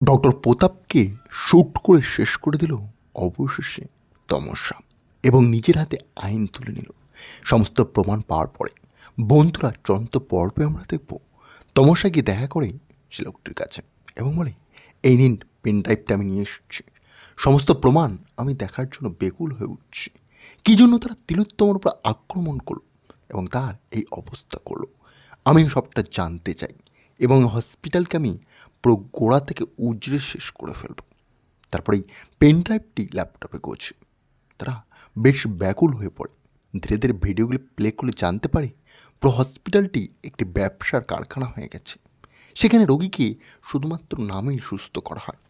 Doctor প্রতাপকে shoot করে শেষ করে দিল অবশেষে তমসা, এবং নিজের হাতে আইন তুলে নিল। সমস্ত প্রমাণ পাওয়ার পরে বন্ধুরা চূড়ান্ত পর্বে আমরা দেখব তমসা গিয়ে দেখা করে সে লোকটির কাছে এবং বলে, এই নিন পেন ড্রাইভটা আমি নিয়ে এসেছি, সমস্ত প্রমাণ আমি দেখার জন্য বেকুল হয়ে উঠছি। কী জন্য তারা তিলোত্তমার উপর আক্রমণ করলো এবং তার এই অবস্থা করলো, আমি সবটা জানতে চাই এবং হসপিটালকে আমি পুরো গোড়া থেকে উজড়ে শেষ করে ফেলব। তারপরেই পেন ড্রাইভটি ল্যাপটপে গোছে। তারা বেশ ব্যাকুল হয়ে পড়ে। ধীরে ধীরে ভিডিওগুলি প্লে করে জানতে পারে পুরো হসপিটালটি একটি ব্যবসার কারখানা হয়ে গেছে। সেখানে রোগীকে শুধুমাত্র নামেই সুস্থ করা হয়,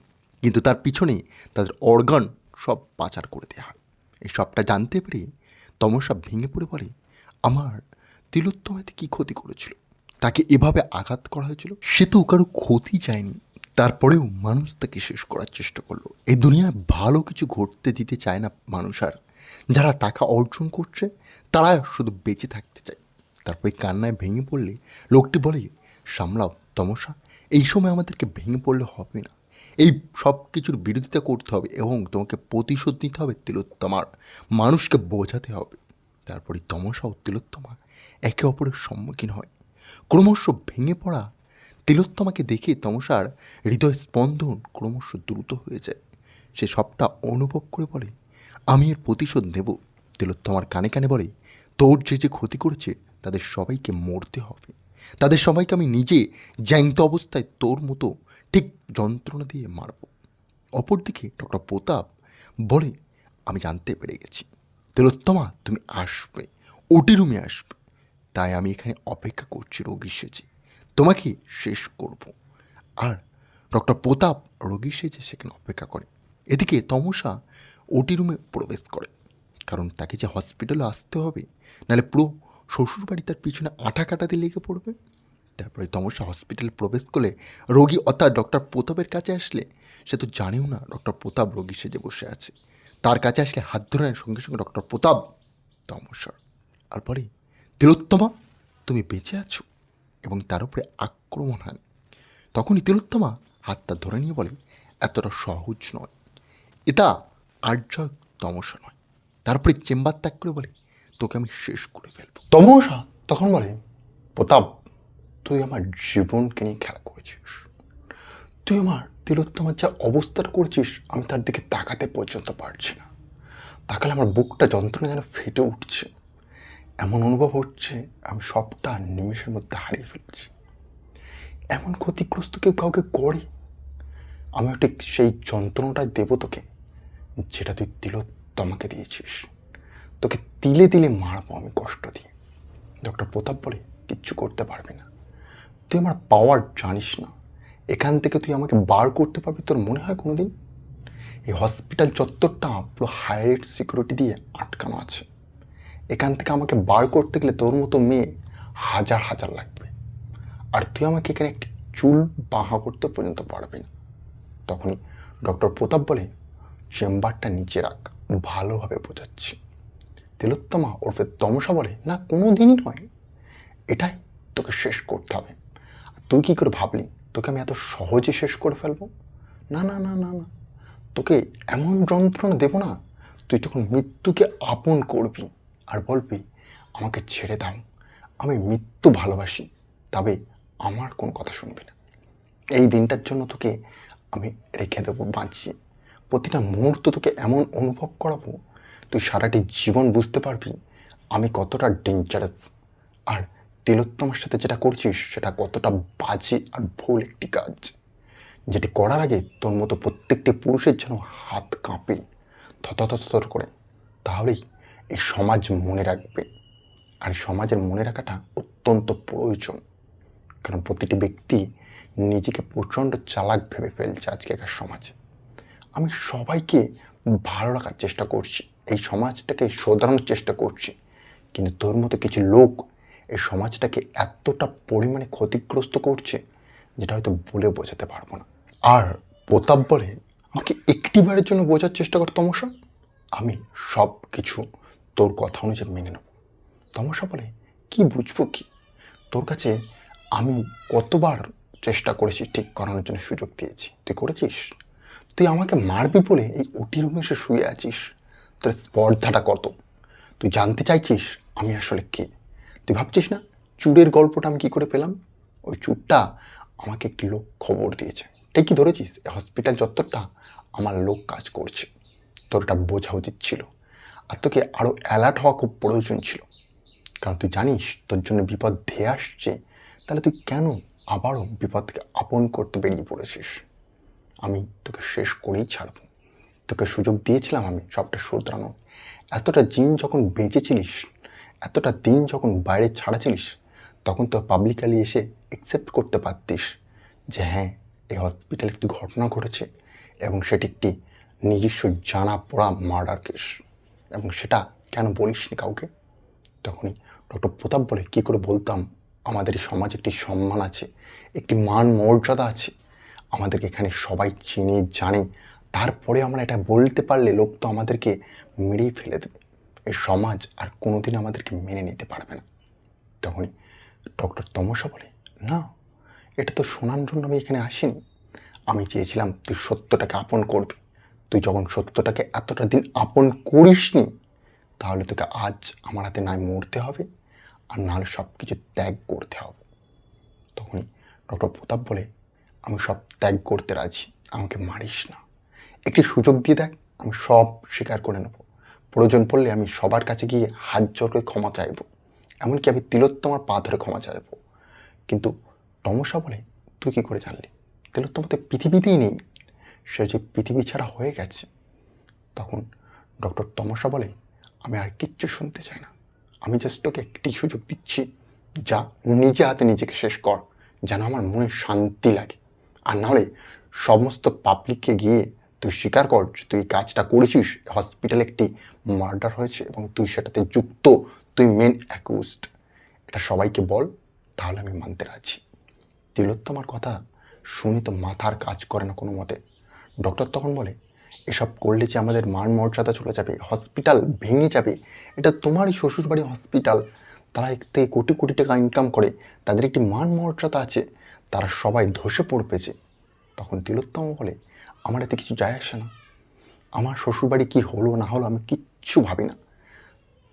কিন্তু তার পিছনে তাদের অর্গান সব পাচার করে দেওয়া হয়। এই সবটা জানতে পেরে তমসা ভেঙে পড়ে বলে, আমার তিলোত্তমাতে কী ক্ষতি করেছিল, তাকে এভাবে আঘাত করা হয়েছিল, সে তো কারো ক্ষতি চায়নি, তারপরেও মানুষ তাকে শেষ করার চেষ্টা করলো। এই দুনিয়ায় ভালো কিছু ঘটতে দিতে চায় না মানুষ। আর যারা টাকা অর্জন করছে তারা শুধু বেঁচে থাকতে চায়। তারপরে কান্নায় ভেঙে পড়লে লোকটি বলে, সামলাও তমসা, এই সময় আমাদেরকে ভেঙে পড়লে হবে না, এই সব কিছুর বিরোধিতা করতে হবে এবং তোমাকে প্রতিশোধ নিতে হবে তিলোত্তমার, মানুষকে বোঝাতে হবে। তারপরে তমসা ও তিলোত্তমা একে অপরের সম্মুখীন হয়। ক্রমশ ভেঙে পড়া তিলোত্তমাকে দেখে তমসার হৃদয় স্পন্দন ক্রমশ দ্রুত হয়ে যায়। সে সবটা অনুভব করে বলে, আমি এর প্রতিশোধ নেব। তিলোত্তমার কানে কানে বলে, তোর যে যে ক্ষতি করেছে তাদের সবাইকে মরতে হবে, তাদের সবাইকে আমি নিজে জ্যান্ত অবস্থায় তোর মতো ঠিক যন্ত্রণা দিয়ে মারব। অপরদিকে ডক্টর প্রতাপ বলে, আমি জানতে পেরে গেছি তিলোত্তমা তুমি আসবে, ওটি রুমে আসবে, তাই আমি এখানে অপেক্ষা করছি রোগী সেজে, তোমাকে শেষ করব। আর ডক্টর প্রতাপ রোগী সেজে সেখানে অপেক্ষা করে। এদিকে তমসা ওটি রুমে প্রবেশ করে, কারণ তাকে যে হসপিটালে আসতে হবে, নাহলে পুরো শ্বশুরবাড়ি তার পিছনে আঠা কাটাতে লেগে পড়বে। তারপরে তমসা হসপিটালে প্রবেশ করলে রোগী অর্থাৎ ডক্টর প্রতাপের কাছে আসলে সে তো জানেও না ডক্টর প্রতাপ রোগী সেজে বসে আছে। তার কাছে আসলে হাত ধরানোর সঙ্গে সঙ্গে ডক্টর প্রতাপ তমসার আর বলে, তিলোত্তমা তুমি বেঁচে আছো, এবং তার উপরে আক্রমণ হয়। তখনই তিলোত্তমা হাতটা ধরে নিয়ে বলে, এতটা সহজ নয়, এটা আর্য তমসা নয়। তারপরে চেম্বার ত্যাগ করে বলে, তোকে আমি শেষ করে ফেলব। তমসা তখন বলে, প্রতাপ তুই আমার জীবনকে নিয়ে খেলা করেছিস, তুই আমার তিলোত্তমার যা অবস্থাটা করছিস আমি তার দিকে তাকাতে পর্যন্ত পারছি না, তাকালে আমার বুকটা যন্ত্রণা যেন ফেটে উঠছে, এমন অনুভব হচ্ছে আমি সবটা নিমেষের মধ্যে হারিয়ে ফেলছি। এমন ক্ষতিগ্রস্ত কেউ কাউকে করে, আমিও ঠিক সেই যন্ত্রণাটাই দেবো তোকে যেটা তুই তিলোত্তমাকে দিয়েছিস, তোকে তিলে তিলে মারবো আমি কষ্ট দিয়ে। ডক্টর প্রতাপ বলে, কিচ্ছু করতে পারবি না, তুই আমার পাওয়ার জানিস না, এখান থেকে তুই আমাকে বার করতে পারবি তোর মনে হয় কোনো দিন? এই হসপিটাল চত্বরটা পুরো হাই রেট সিকিউরিটি দিয়ে আটকানো আছে, এখান থেকে আমাকে বার করতে গেলে তোর মতো মেয়ে হাজার হাজার লাগবে, আর তুই আমাকে এখানে একটি চুল বাঁহা করতে পর্যন্ত পারবি না। তখনই ডক্টর প্রতাপ বলে, চেম্বারটা নিচে রাখ, ভালোভাবে বোঝাচ্ছি। তিলোত্তমা ওরফে তমসা বলে, না কোনো দিনই নয়, এটাই তোকে শেষ করতে হবে। তুই কী করে ভাবলি তোকে আমি এত সহজে শেষ করে ফেলবো? না না না না না, তোকে এমন যন্ত্রণা দেবো না, তুই তখন মৃত্যুকে আপন করবি আর বলবি, আমাকে ছেড়ে দাও, আমি মৃত্যু ভালোবাসি, তবে আমার কোনো কথা শুনবি না। এই দিনটার জন্য তোকে আমি রেখে দেবো বাঁচিয়ে, প্রতিটা মুহূর্ত তোকে এমন অনুভব করাবো তুই সারাটি জীবন বুঝতে পারবি আমি কতটা ডেঞ্জারাস, আর তিলোত্তমার সাথে যেটা করছিস সেটা কতটা বাজে আর ভুল একটি কাজ, যেটি করার আগে তোর মতো প্রত্যেকটি পুরুষের যেন হাত কাঁপে থতথর করে। তাহলেই এই সমাজ মনে রাখবে, আর সমাজের মনে রাখাটা অত্যন্ত প্রয়োজন, কারণ প্রতিটি ব্যক্তি নিজেকে প্রচণ্ড চালাক ভেবে ফেলছে আজকেকার সমাজে। আমি সবাইকে ভালো রাখার চেষ্টা করছি, এই সমাজটাকে শোধরানোর চেষ্টা করছি, কিন্তু তোর মতো কিছু লোক এই সমাজটাকে এতটা পরিমাণে ক্ষতিগ্রস্ত করছে যেটা হয়তো বলে বোঝাতে পারবো না। আর প্রতাপ বলে, আমাকে একটিবারের জন্য বোঝার চেষ্টা কর তমসা, আমি সব কিছু তোর কথা অনুযায়ী মেনে নেব। তমসা বলে, কি বুঝবো কি, তোর কাছে আমি কতবার চেষ্টা করেছিস ঠিক করানোর জন্য সুযোগ দিয়েছি, তুই করেছিস? তুই আমাকে মারবি বলে এই ওটি রুমে এসে শুয়ে আছিস। তোর স্পর্ধাটা কত? তুই জানতে চাইছিস আমি আসলে কে? তুই ভাবছিস না চুরের গল্পটা আমি কী করে পেলাম? ওই চুরটা আমাকে একটি লোক খবর দিয়েছে। ঠিকই ধরেছিস, এই হসপিটাল চত্বরটা আমার লোক কাজ করছে। তোর এটা বোঝা উচিত ছিল, আর তোকে আরও অ্যালার্ট হওয়া খুব প্রয়োজন ছিল। কারণ তুই জানিস তোর জন্য বিপদ ধেয়ে আসছে, তাহলে তুই কেন আবারও বিপদকে আপন করতে বেরিয়ে পড়েছিস? আমি তোকে শেষ করেই ছাড়ব। তোকে সুযোগ দিয়েছিলাম আমি সবটা শুধরানোর। এতটা দিন যখন বেঁচেছিলিস, এতটা দিন যখন বাইরে ছাড়া ছিলিস, তখন তো পাবলিকালি এসে অ্যাকসেপ্ট করতে পারতিস যে হ্যাঁ, এই হসপিটালে একটি ঘটনা ঘটেছে এবং সেটি একটি নিজস্ব জানা পড়া মার্ডার কেস, এবং সেটা কেন বলিসনি কাউকে? তখনই ডক্টর প্রতাপ বলে, কী করে বলতাম? আমাদের এই সমাজে একটি সম্মান আছে, একটি মান মর্যাদা আছে, আমাদেরকে এখানে সবাই চিনে জানে, তারপরে আমরা এটা বলতে পারলে লোক তো আমাদেরকে মেরেই ফেলে দেবে। এই সমাজ আর কোনোদিন আমাদেরকে মেনে নিতে পারবে না। তখনই ডক্টর তমসা বলে, না, এটা তো শোনার জন্য আমি এখানে আসিনি। আমি চেয়েছিলাম তুই সত্যটাকে আপন করবি। তুই যখন সত্যটাকে এতটা দিন আপন করিসনি, তাহলে তোকে আজ আমার হাতে নয় মরতে হবে, আর নাহলে সব কিছু ত্যাগ করতে হবে। তখনই ডক্টর প্রতাপ বলে, আমি সব ত্যাগ করতে রাজি, আমাকে মারিস না, একটি সুযোগ দিয়ে দেখ, আমি সব স্বীকার করে নেব। প্রয়োজন পড়লে আমি সবার কাছে গিয়ে হাত জোর করে ক্ষমা চাইব, এমনকি আমি তিলোত্তমার পা ধরে ক্ষমা চাইব। কিন্তু তমসা বলে, তুই কী করে জানলি? তিলোত্তমা তো পৃথিবীতেই নেই, সে যে পৃথিবী ছাড়া হয়ে গেছে। তখন ডক্টর তমসা বলে, আমি আর কিচ্ছু শুনতে চাই না, আমি জাস্ট তোকে একটি সুযোগ দিচ্ছি, যা নিজে হাতে নিজেকে শেষ কর, যেন আমার মনে শান্তি লাগে। আর নাহলে সমস্ত পাবলিককে গিয়ে তুই স্বীকার কর যে তুই কাজটা করেছিস, হসপিটালে একটি মার্ডার হয়েছে এবং তুই সেটাতে যুক্ত, তুই মেন অ্যাকিউজড। এটা সবাইকে বল, তাহলে আমি মানতে রাজি। তিলোত্তমার কথা শুনে তো মাথার কাজ করে না কোনো মতে। ডক্টর তখন বলে, এসব করলে যে আমাদের মান মর্যাদা চলে যাবে, হসপিটাল ভেঙে যাবে। এটা তোমারই শ্বশুরবাড়ি হসপিটাল, তারা এর থেকে কোটি কোটি টাকা ইনকাম করে, তাদের একটি মান মর্যাদা আছে, তারা সবাই ধসে পড়বেছে। তখন তিলোত্তম বলে, আমার এতে কিছু যায় আসে না, আমার শ্বশুরবাড়ি কী হলো না হলো আমি কিচ্ছু ভাবি না,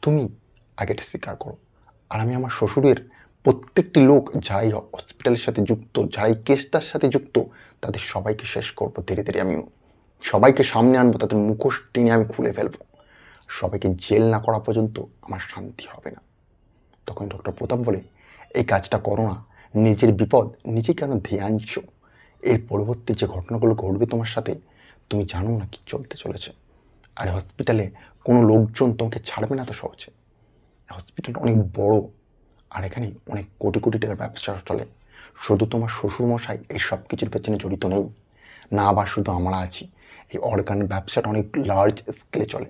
তুমি আগে এটা স্বীকার করো, আর আমি আমার শ্বশুরের প্রত্যেকটি লোক যারা এই হসপিটালের সাথে যুক্ত, যারা এই কেসটার সাথে যুক্ত, তাদের সবাইকে শেষ করবো ধীরে ধীরে। আমিও সবাইকে সামনে আনবো, তাদের মুখোশ টেনে আমি খুলে ফেলবো, সবাইকে জেল না করা পর্যন্ত আমার শান্তি হবে না। তখন ডক্টর প্রতাপ বলে, এই কাজটা করো না, নিজের বিপদ নিজে কেন ধেয়ে আনছো? এর পরবর্তী যে ঘটনাগুলো ঘটবে তোমার সাথে, তুমি জানো না কি চলতে চলেছে। আর হসপিটালে কোনো লোকজন তোমাকে ছাড়বে না তো সহজে। হসপিটালটা অনেক বড়, আর এখানে অনেক কোটি কোটি টাকার ব্যবসা চলে। শুধু তোমার শ্বশুরমশাই এই সব কিছুর পেছনে জড়িত নেই, না আবার শুধু আমরা আছি। এই অর্গানের ব্যবসাটা অনেক লার্জ স্কেলে চলে।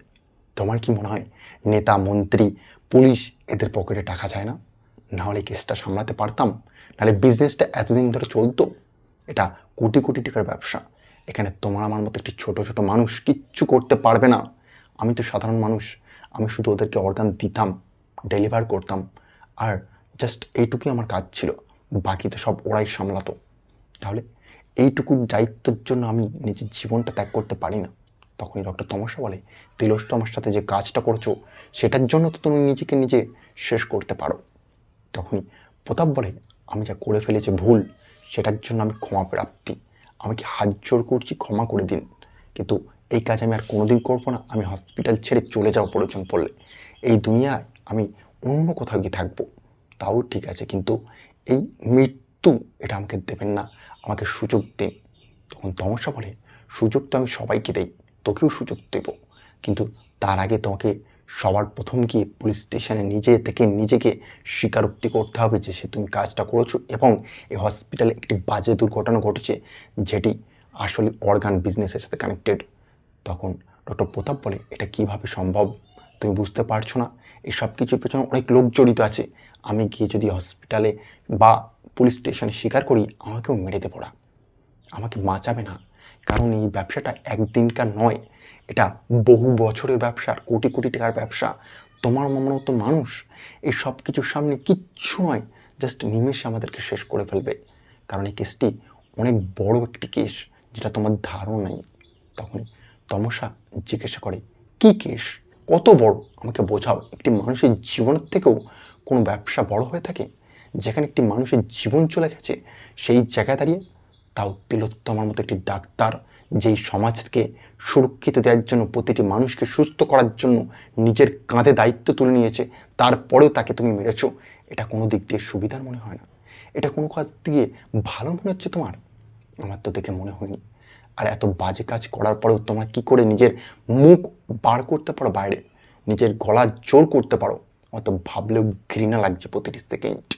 তোমার কি মনে হয় নেতা, মন্ত্রী, পুলিশ এদের পকেটে টাকা যায় না? নাহলে কেসটা সামলাতে পারতাম, নাহলে বিজনেসটা এতদিন ধরে চলতো। এটা কোটি কোটি টাকার ব্যবসা, এখানে তোমার আমার মতো একটি ছোট ছোট মানুষ কিচ্ছু করতে পারবে না। আমি তো সাধারণ মানুষ, আমি শুধু ওদেরকে অর্গান দিতাম, ডেলিভার করতাম, আর জাস্ট এইটুকুই আমার কাজ ছিল, বাকি তো সব ওরাই সামলাতো। তাহলে এইটুকু দায়িত্বের জন্য আমি নিজের জীবনটা ত্যাগ করতে পারি না? তখনই ডক্টর তমসা বলে, তিলোস তোমার সাথে যে কাজটা করছো, সেটার জন্য তো তুমি নিজেকে নিজে শেষ করতে পারো। তখনই প্রতাপ বলে, আমি যা করে ফেলেছি ভুল, সেটার জন্য আমি ক্ষমা প্রাপ্তি, আমাকে হাত জোর করছি, ক্ষমা করে দিন। কিন্তু এই কাজ আমি আর কোনোদিন করবো না। আমি হসপিটাল ছেড়ে চলে যাওয়া প্রয়োজন পড়লে এই দুনিয়ায় আমি অন্য কোথাও গিয়ে থাকবো, তাও ঠিক আছে, কিন্তু এই মৃত্যু এটা আমাকে দেবেন না, আমাকে সুযোগ দিন। তখন তমসা বলে, সুযোগ তো আমি সবাইকে দেই, তোকেও সুযোগ দেব, কিন্তু তার আগে তোমাকে সবার প্রথম গিয়ে পুলিশ স্টেশনে নিজে থেকে নিজেকে স্বীকারোক্তি করতে হবে যে তুমি কাজটা করেছো এবং এই হসপিটালে একটি বাজে দুর্ঘটনা ঘটেছে, যেটি আসলে অর্গান বিজনেসের সাথে কানেক্টেড। তখন ডক্টর প্রতাপ বলে, এটা কিভাবে সম্ভব? তুমি বুঝতে পারছো না, এই সব কিছুর পেছনে অনেক লোক জড়িত আছে। আমি গিয়ে যদি হসপিটালে বা পুলিশ স্টেশনে স্বীকার করি, আমাকেও মেরে দেবো না, আমাকে বাঁচাবে না। কারণ এই ব্যবসাটা একদিনকার নয়, এটা বহু বছরের ব্যবসা, কোটি কোটি টাকার ব্যবসা। তোমার মতো মানুষ এই সব কিছুর সামনে কিচ্ছু নয়, জাস্ট নিমেষে আমাদেরকে শেষ করে ফেলবে। কারণ এই কেসটি অনেক বড় একটি কেস, যেটা তোমার ধারণা নেই। তখনই তমসা জিজ্ঞাসা করে, কি কেস, কত বড়, আমাকে বোঝাও। একটি মানুষের জীবনের থেকেও কোনো ব্যবসা বড় হয়ে থাকে? যেখানে একটি মানুষের জীবন চলে গেছে, সেই জায়গায় দাঁড়িয়ে তাও তিলোত্তমার মতো একটি ডাক্তার, যেই সমাজকে সুরক্ষিত দেওয়ার জন্য, প্রতিটি মানুষকে সুস্থ করার জন্য নিজের কাঁধে দায়িত্ব তুলে নিয়েছে, তারপরেও তাকে তুমি মেরেছো। এটা কোনো দিক দিয়ে সুবিধার মনে হয় না। এটা কোনো কাজ দিয়ে ভালো মনে হচ্ছে তোমার? আমার তো দেখে মনে হয়নি। আর এত বাজে কাজ করার পরেও তোমার কি করে নিজের মুখ বার করতে পারো বাইরে, নিজের গলা জোর করতে পারো? অত ভাবলেও ঘৃণা লাগছে প্রতিটি সেকেন্ড।